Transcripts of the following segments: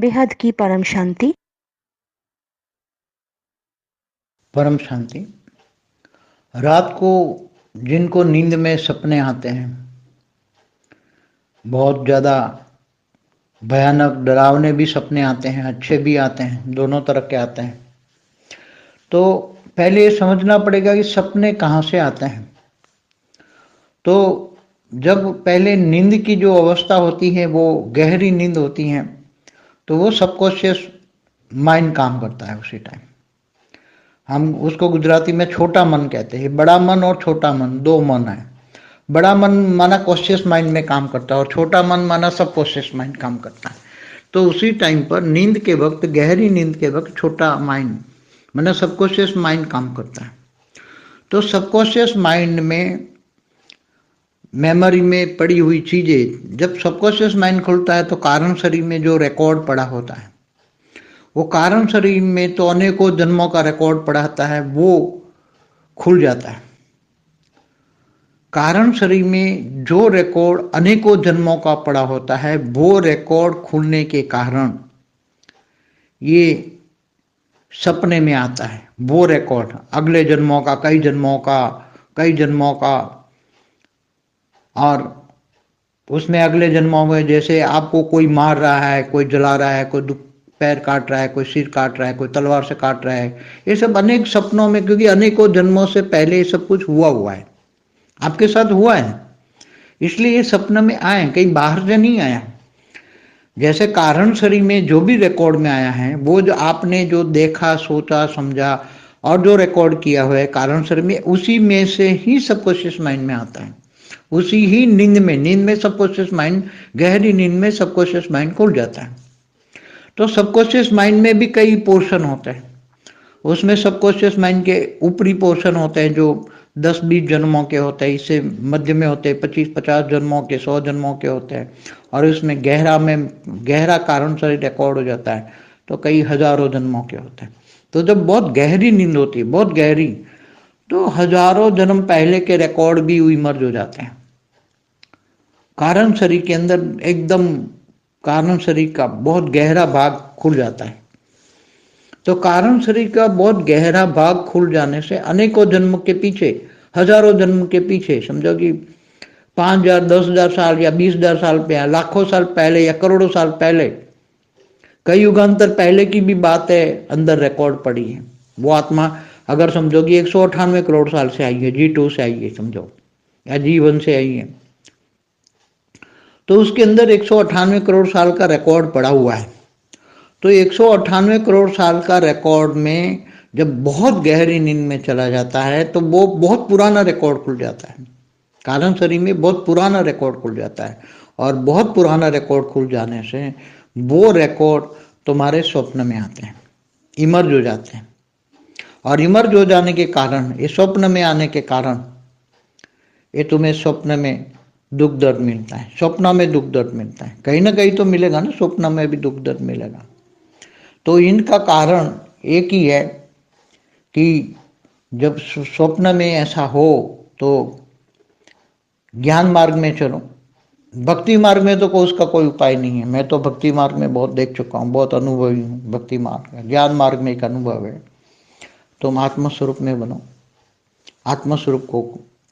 बेहद की परम शांति। परम शांति। रात को जिनको नींद में सपने आते हैं, बहुत ज़्यादा भयानक डरावने भी सपने आते हैं, अच्छे भी आते हैं, दोनों तरह के आते हैं। तो पहले ये समझना पड़ेगा कि सपने कहाँ से आते हैं। तो जब पहले नींद की जो अवस्था होती है वो गहरी नींद होती है, तो वो सबकॉन्शियस माइंड काम करता है उसी टाइम। हम उसको गुजराती में छोटा मन कहते हैं। बड़ा मन और छोटा मन दो मन है। बड़ा मन माना कॉन्शियस माइंड में काम करता है और छोटा मन माना सब कॉन्शियस माइंड काम करता है। तो उसी टाइम पर नींद के वक्त, गहरी नींद के वक्त छोटा माइंड माना सबकॉन्शियस माइंड काम करता है। तो सबकॉन्शियस माइंड में मेमोरी में पड़ी हुई चीज़ें, जब सबकॉन्शियस माइंड खुलता है तो कारण शरीर में जो रिकॉर्ड पड़ा होता है, वो कारण शरीर में तो अनेकों जन्मों का रिकॉर्ड पड़ा होता है, वो खुल जाता है। कारण शरीर में जो रिकॉर्ड अनेकों जन्मों का पड़ा होता है, वो रिकॉर्ड खुलने के कारण ये सपने में आता है। वो रिकॉर्ड अगले जन्मों का, कई जन्मों का, कई जन्मों का। और उसमें अगले जन्मों में जैसे आपको कोई मार रहा है, कोई जला रहा है, कोई पैर काट रहा है, कोई सिर काट रहा है, कोई तलवार से काट रहा है, ये सब अनेक सपनों में, क्योंकि अनेकों जन्मों से पहले ये सब कुछ हुआ है, आपके साथ हुआ है, इसलिए ये सपने में आए, कहीं बाहर से नहीं आया। जैसे कारण शरीर में जो भी रिकॉर्ड में आया है, वो जो आपने जो देखा, सोचा, समझा और जो रिकॉर्ड किया हुआ है कारण शरीर में, उसी में से ही सबकॉन्शियस माइंड में आता है। उसी ही नींद में सबकॉन्शियस माइंड, गहरी नींद में सबकॉन्शियस माइंड खुल जाता है। तो सबकॉन्शियस माइंड में भी कई पोर्शन होते हैं। उसमें सबकॉन्शियस माइंड के ऊपरी पोर्शन होते हैं जो 10-20 जन्मों के होते हैं, इससे मध्य में होते हैं 25-50 जन्मों के, 100 जन्मों के होते हैं, और इसमें गहरा कारण शरीर रिकॉर्ड हो जाता है, तो कई हजारों जन्मों के होते हैं। तो जब बहुत गहरी नींद होती है, बहुत गहरी, तो हजारों जन्म पहले के रिकॉर्ड भी इमर्ज हो जाते हैं कारण शरीर के अंदर। एकदम कारण शरीर का बहुत गहरा भाग खुल जाता है। तो कारण शरीर का बहुत गहरा भाग खुल जाने से अनेकों जन्म के पीछे, हजारों जन्म के पीछे, समझो कि 5,000, 10,000 साल या 20,000 साल पे, लाखों साल पहले या करोड़ों साल पहले, कई युगांतर पहले की भी बातें अंदर रिकॉर्ड पड़ी है। वो आत्मा अगर समझो कि 198 करोड़ साल से आई है, G2 से आई है समझो, या G1 से आई है, तो उसके अंदर 198 करोड़ साल का रिकॉर्ड पड़ा हुआ है। तो 198 करोड़ साल का रिकॉर्ड में जब बहुत गहरी नींद में चला जाता है, तो वो बहुत पुराना रिकॉर्ड खुल जाता है। कारण शरीर में बहुत पुराना रिकॉर्ड खुल जाता है, और बहुत पुराना रिकॉर्ड खुल जाने से वो रिकॉर्ड तुम्हारे स्वप्न में आते हैं, इमर्ज हो जाते हैं। और इमर्ज हो जाने के कारण, ये स्वप्न में आने के कारण, ये तुम्हें स्वप्न में दुख दर्द मिलता है। स्वप्न में दुख दर्द मिलता है, कहीं ना कहीं तो मिलेगा ना, स्वप्न में भी दुख दर्द मिलेगा। तो इनका कारण एक ही है कि जब स्वप्न में ऐसा हो तो ज्ञान मार्ग में चलो। भक्ति मार्ग में तो उसका कोई उपाय नहीं है। मैं तो भक्ति मार्ग में बहुत देख चुका हूँ, बहुत अनुभवी हूँ भक्ति मार्ग में। ज्ञान मार्ग में एक अनुभव है, तुम आत्मस्वरूप में बनो, आत्मस्वरूप को,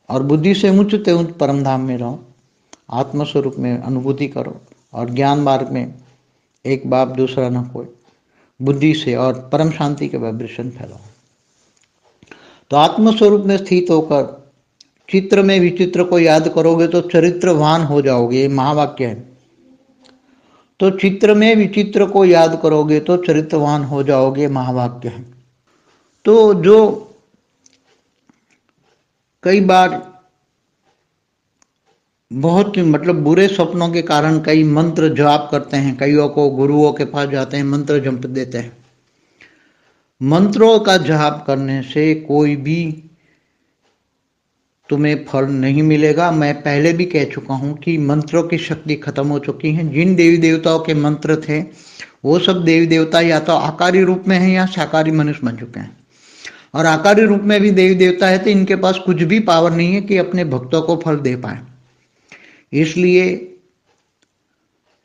और बुद्धि से ऊंचते ऊंच परम धाम में रहो, आत्मस्वरूप में अनुभूति करो, और ज्ञान मार्ग में एक बाप दूसरा न कोई, बुद्धि से और परम शांति के वाइब्रेशन फैलाओ। तो आत्मस्वरूप में स्थित होकर चित्र में विचित्र को याद करोगे तो चरित्रवान हो जाओगे, ये महावाक्य है। तो चित्र में विचित्र को याद करोगे तो चरित्रवान हो जाओगे, महावाक्य है। तो जो कई बार बहुत मतलब बुरे सपनों के कारण कई मंत्र जाप करते हैं, कईयों को गुरुओं के पास जाते हैं, मंत्र जप देते हैं। मंत्रों का जाप करने से कोई भी तुम्हें फल नहीं मिलेगा। मैं पहले भी कह चुका हूं कि मंत्रों की शक्ति खत्म हो चुकी है। जिन देवी देवताओं के मंत्र थे, वो सब देवी देवता या तो आकारी रूप में हैं या शाकाहारी मनुष्य बन चुके हैं। और आकारी रूप में भी देवी देवता है तो इनके पास कुछ भी पावर नहीं है कि अपने भक्तों को फल दे पाए। इसलिए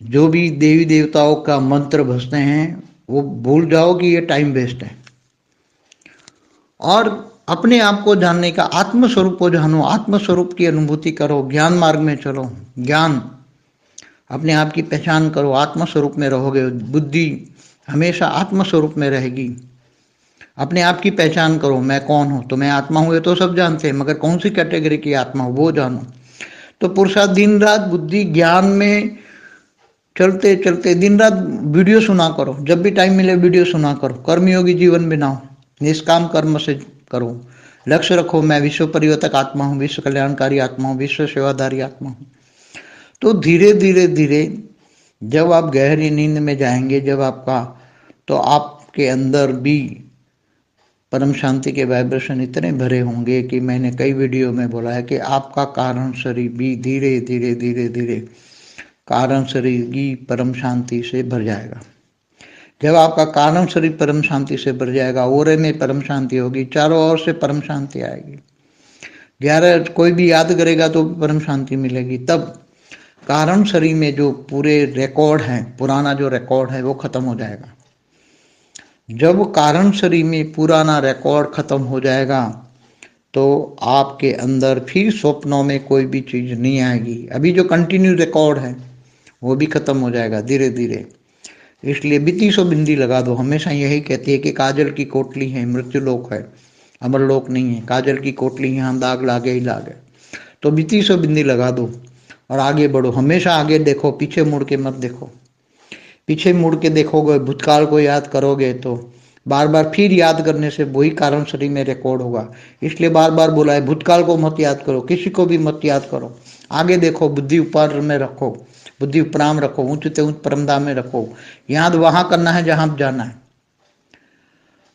जो भी देवी देवताओं का मंत्र भजते हैं वो भूल जाओ कि ये टाइम वेस्ट है। और अपने आप को जानने का, आत्म स्वरूप को जानो, आत्म स्वरूप की अनुभूति करो, ज्ञान मार्ग में चलो, ज्ञान अपने आप की पहचान करो, आत्म स्वरूप में रहोगे, बुद्धि हमेशा आत्म स्वरूप में रहेगी। अपने आप की पहचान करो, मैं कौन हूँ, तो मैं आत्मा हूँ, ये तो सब जानते हैं, मगर कौन सी कैटेगरी की आत्मा हूँ वो जानो। तो पुरुषार्थ दिन रात बुद्धि ज्ञान में चलते चलते दिन रात वीडियो सुना करो, जब भी टाइम मिले वीडियो सुना करो, कर्मयोगी जीवन बनाओ, निष्काम कर्म से करो, लक्ष्य रखो, मैं विश्व परिवर्तक आत्मा हूँ, विश्व कल्याणकारी आत्मा हूँ, विश्व सेवाधारी आत्मा हूँ। तो धीरे धीरे धीरे जब आप गहरी नींद में जाएंगे, जब आपका, तो आपके अंदर भी परम शांति के वाइब्रेशन इतने भरे होंगे कि मैंने कई वीडियो में बोला है कि आपका कारण शरीर भी धीरे धीरे धीरे धीरे कारण शरीर की परम शांति से भर जाएगा। जब आपका कारण शरीर परम शांति से भर जाएगा, ओरे में परम शांति होगी, चारों ओर से परम शांति आएगी। 11 कोई भी याद करेगा तो परम शांति मिलेगी। तब कारण शरीर में जो पूरे रिकॉर्ड है, पुराना जो रिकॉर्ड है वो खत्म हो जाएगा। जब कारण शरीर में पुराना रिकॉर्ड खत्म हो जाएगा तो आपके अंदर फिर स्वप्नों में कोई भी चीज नहीं आएगी। अभी जो कंटिन्यू रिकॉर्ड है वो भी खत्म हो जाएगा धीरे धीरे। इसलिए बीती सौ बिंदी लगा दो। हमेशा यही कहती है कि काजल की कोटली है, मृत्यु लोक है, अमर लोक नहीं है। काजल की कोटली यहाँ दाग लागे ही लागे। तो बीती सौ बिंदी लगा दो और आगे बढ़ो। हमेशा आगे देखो, पीछे मुड़ के मत देखो। पीछे मुड़ के देखोगे, भूतकाल को याद करोगे तो बार बार फिर याद करने से वही कारण शरीर में रिकॉर्ड होगा। इसलिए बार बार बोला है, भूतकाल को मत याद करो, किसी को भी मत याद करो। आगे देखो, बुद्धि ऊपर में रखो, बुद्धि उपराम रखो, ऊंचते ऊंच परमधाम में रखो। याद वहां करना है जहां जाना है।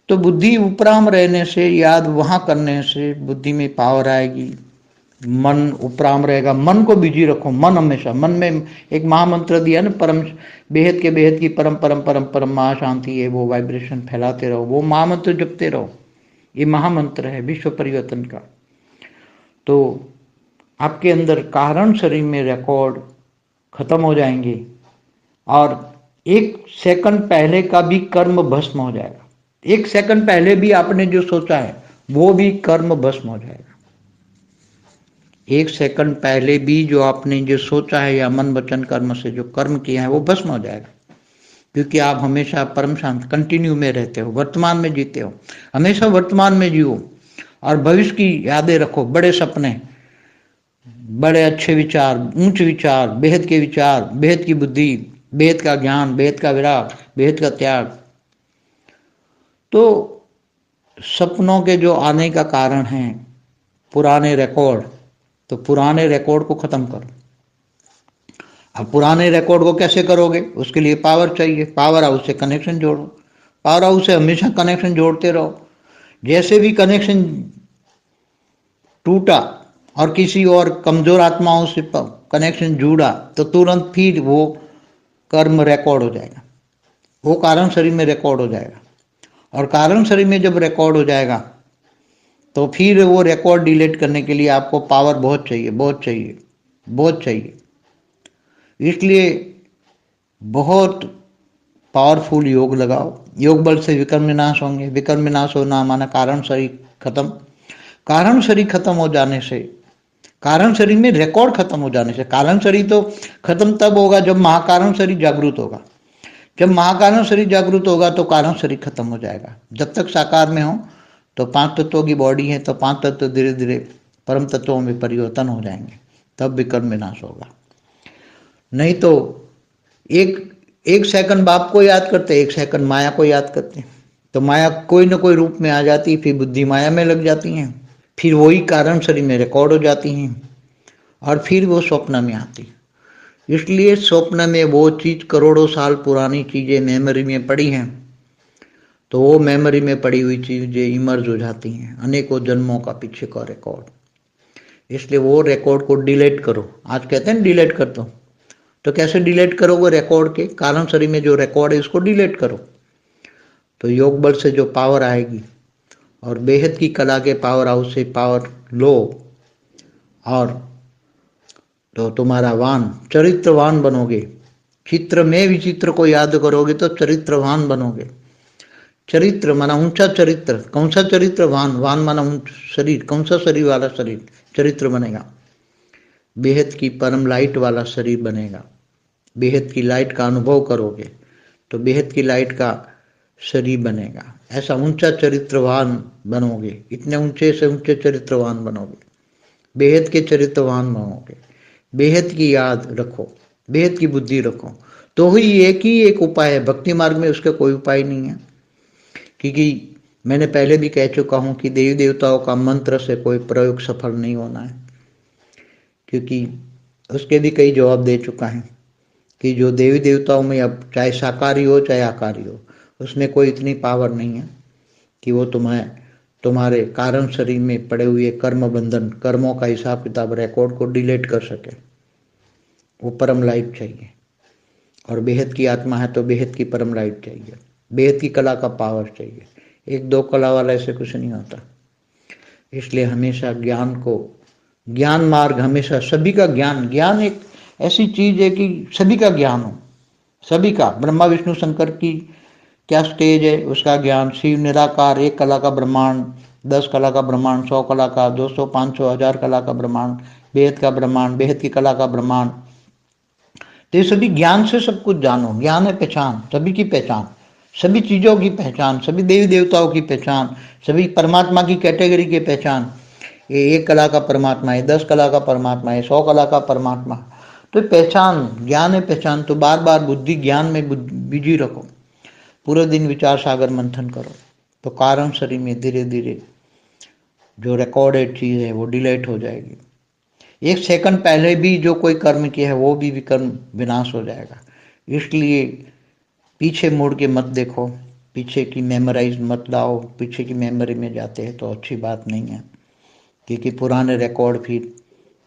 तो बुद्धि उपराम रहने से, याद वहां करने से बुद्धि में पावर आएगी, मन उपराम रहेगा। मन को बिजी रखो। मन हमेशा, मन में एक महामंत्र दिया ना, परम बेहद के बेहद की परम परम परम परम महाशांति है, वो वाइब्रेशन फैलाते रहो, वो महामंत्र जपते रहो। ये महामंत्र है विश्व परिवर्तन का। तो आपके अंदर कारण शरीर में रिकॉर्ड खत्म हो जाएंगे और एक सेकंड पहले का भी कर्म भस्म हो जाएगा। एक सेकंड पहले भी आपने जो सोचा है वो भी कर्म भस्म हो जाएगा। एक सेकंड पहले भी जो आपने जो सोचा है या मन वचन कर्म से जो कर्म किया है वो भस्म हो जाएगा। क्योंकि आप हमेशा परम शांत कंटिन्यू में रहते हो, वर्तमान में जीते हो। हमेशा वर्तमान में जियो और भविष्य की यादें रखो, बड़े सपने, बड़े अच्छे विचार, ऊंच विचार, बेहद के विचार, बेहद की बुद्धि, बेहद का ज्ञान, बेहद का विराग, बेहद का त्याग। तो सपनों के जो आने का कारण है पुराने रिकॉर्ड, तो पुराने रिकॉर्ड को खत्म करो। अब पुराने रिकॉर्ड को कैसे करोगे? उसके लिए पावर चाहिए। पावर हाउस से कनेक्शन जोड़ो। पावर हाउस से हमेशा कनेक्शन जोड़ते रहो। जैसे भी कनेक्शन टूटा और किसी और कमजोर आत्माओं से कनेक्शन जुड़ा तो तुरंत फिर वो कर्म रिकॉर्ड हो जाएगा, वो कारण शरीर में रिकॉर्ड हो जाएगा। और कारण शरीर में जब रिकॉर्ड हो जाएगा तो फिर वो रिकॉर्ड डिलीट करने के लिए आपको पावर बहुत चाहिए, बहुत चाहिए, बहुत चाहिए। इसलिए बहुत पावरफुल योग लगाओ। योग बल से विकर्म विनाश होंगे। विकर्म विनाश होना माना कारण शरीर खत्म। कारण शरीर खत्म हो जाने से, कारण शरीर में रिकॉर्ड खत्म हो जाने से, कारण शरीर तो खत्म तब होगा जब महाकारण शरीर जागृत होगा। जब महाकारण शरीर जागृत होगा तो कारण शरीर खत्म हो जाएगा। जब तक साकार में हो तो 5 तत्वों की बॉडी है, तो 5 तत्व धीरे धीरे परम तत्वों में परिवर्तन हो जाएंगे, तब विकर्म विनाश होगा। नहीं तो एक सेकंड बाप को याद करते, एक सेकंड माया को याद करते, तो माया कोई ना कोई रूप में आ जाती, फिर बुद्धि माया में लग जाती है, फिर वही कारण शरीर में रिकॉर्ड हो जाती हैं और फिर वो स्वप्न में आती। इसलिए स्वप्न में वो चीज करोड़ों साल पुरानी चीजें मेमोरी में पड़ी हैं, तो वो मेमोरी में पड़ी हुई चीजें इमर्ज हो जाती हैं, अनेकों जन्मों का पीछे का रिकॉर्ड। इसलिए वो रिकॉर्ड को डिलीट करो। आज कहते हैं डिलीट कर दो, तो कैसे डिलीट करोगे? रिकॉर्ड के कारण शरीर में जो रिकॉर्ड है उसको डिलीट करो, तो योग बल से जो पावर आएगी और बेहद की कला के पावर हाउस से पावर लो और तो तुम्हारा वान चरित्रवान बनोगे। चित्र में विचित्र को याद करोगे तो चरित्रवान बनोगे। चरित्र माना ऊंचा चरित्र, कौन सा चरित्रवान, वान माना शरीर, कौन सा शरीर वाला शरीर, चरित्र बनेगा। बेहद की परम लाइट वाला शरीर बनेगा। बेहद की लाइट का अनुभव करोगे तो बेहद की लाइट का शरीर बनेगा। ऐसा ऊंचा चरित्रवान बनोगे, इतने ऊंचे से ऊंचे चरित्रवान बनोगे, बेहद के चरित्रवान बनोगे। बेहद की याद रखो, बेहद की बुद्धि रखो, तो ही एक ही एक उपाय है। भक्ति मार्ग में उसका कोई उपाय नहीं है, क्योंकि मैंने पहले भी कह चुका हूं कि देवी देवताओं का मंत्र से कोई प्रयोग सफल नहीं होना है, क्योंकि उसके भी कई जवाब दे चुका है कि जो देवी देवताओं में अब चाहे साकारी हो चाहे आकारी हो, उसमें कोई इतनी पावर नहीं है कि वो तुम्हारे कारण शरीर में पड़े हुए कर्म बंधन, कर्मों का हिसाब किताब, रिकॉर्ड को डिलीट कर सके। वो परम लाइट चाहिए, और बेहद की आत्मा है तो बेहद की परम लाइट चाहिए, बेहद की कला का पावर चाहिए। एक दो कला वाला ऐसे कुछ नहीं होता। इसलिए हमेशा ज्ञान को, ज्ञान मार्ग हमेशा सभी का ज्ञान, ज्ञान एक ऐसी चीज है कि सभी का ज्ञान हो, सभी का। ब्रह्मा विष्णु शंकर की क्या स्टेज है, उसका ज्ञान। शिव निराकार, एक कला का ब्रह्मांड, 10 कला का ब्रह्मांड, 100 कला का, 200, 500, 1000 कला का ब्रह्मांड, बेहद का ब्रह्मांड, बेहद की कला का ब्रह्मांड। तो ये सभी ज्ञान से सब कुछ जानो। ज्ञान है पहचान, सभी की पहचान, सभी चीजों की पहचान, सभी देवी देवताओं की पहचान, सभी परमात्मा की कैटेगरी की पहचान। ये 1 कला का परमात्मा है, 10 कला का परमात्मा है, 100 कला का परमात्मा। तो पहचान, ज्ञान है पहचान। तो बार बार बुद्धि ज्ञान में बिजी रखो, पूरे दिन विचार सागर मंथन करो, तो कारण शरीर में धीरे धीरे जो रिकॉर्डेड चीज है वो डिलीट हो जाएगी। 1 सेकंड पहले भी जो कोई कर्म किया है वो भी विकर्म विनाश हो जाएगा। इसलिए पीछे मुड़ के मत देखो, पीछे की मेमोराइज मत लाओ। पीछे की मेमोरी में जाते हैं तो अच्छी बात नहीं है, क्योंकि पुराने रिकॉर्ड फिर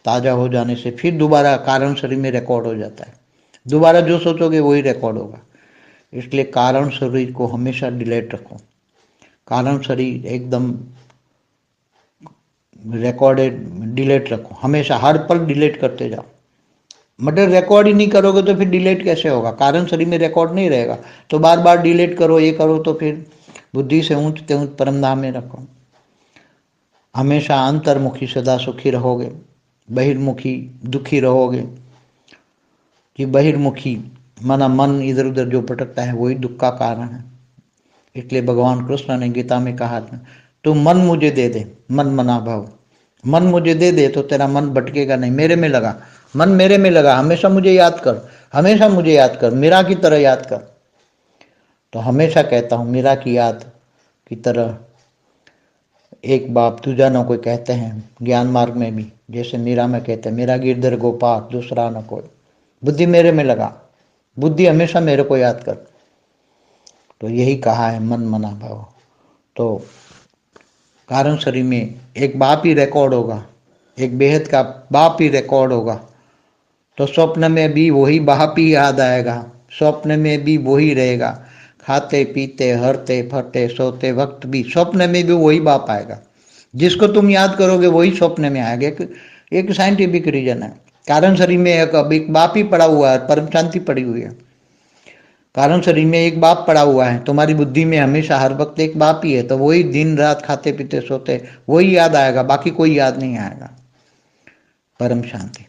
ताज़ा हो जाने से फिर दोबारा कारण शरीर में रिकॉर्ड हो जाता है। दोबारा जो सोचोगे वही रिकॉर्ड होगा। इसलिए कारण शरीर को हमेशा डिलीट रखो। कारण शरीर एकदम रिकॉर्डेड डिलीट रखो, हमेशा हर पल डिलीट करते जाओ। मतलब रिकॉर्ड ही नहीं करोगे तो फिर डिलीट कैसे होगा? कारण शरीर में रिकॉर्ड नहीं रहेगा, तो बार बार डिलीट करो, ये करो, तो फिर बुद्धि से ऊंचते ऊंच परमधाम में रखो। हमेशा अंतर्मुखी सदा सुखी रहोगे, बहिर्मुखी दुखी रहोगे। कि बहिर्मुखी माना मन इधर उधर जो भटकता है वही दुख का कारण है। इसलिए भगवान कृष्ण ने गीता में कहा था, तू मन मुझे दे दे, मन मना भाव। मन मुझे दे दे तो तेरा मन भटकेगा नहीं, मेरे में लगा, मन मेरे में लगा, हमेशा मुझे याद कर, हमेशा मुझे याद कर, मीरा की तरह याद कर। तो हमेशा कहता हूँ मीरा की याद की तरह, एक बाप दूजा न कोई कहते हैं ज्ञान मार्ग में भी, जैसे मीरा में कहते हैं, मेरा गिरधर गोपाल दूसरा न कोई, बुद्धि मेरे में लगा, बुद्धि हमेशा मेरे को याद कर। तो यही कहा है मन मना भाव। तो कारण शरीर में एक बाप ही रिकॉर्ड होगा, एक बेहद का बाप ही रिकॉर्ड होगा। तो स्वप्न में भी वही बाप ही याद आएगा, स्वप्न में भी वही रहेगा। खाते पीते हरते फरते सोते वक्त भी स्वप्न में भी वही बाप आएगा। जिसको तुम याद करोगे वही स्वप्न में आएगा। एक साइंटिफिक रीजन है। कारण शरीर में एक बाप ही पड़ा हुआ है, परम शांति पड़ी हुई है। कारण शरीर में एक बाप पड़ा हुआ है, तुम्हारी बुद्धि में हमेशा हर वक्त एक बाप ही है। तो वही दिन रात खाते पीते सोते वही याद आएगा, बाकी कोई याद नहीं आएगा। परम शांति।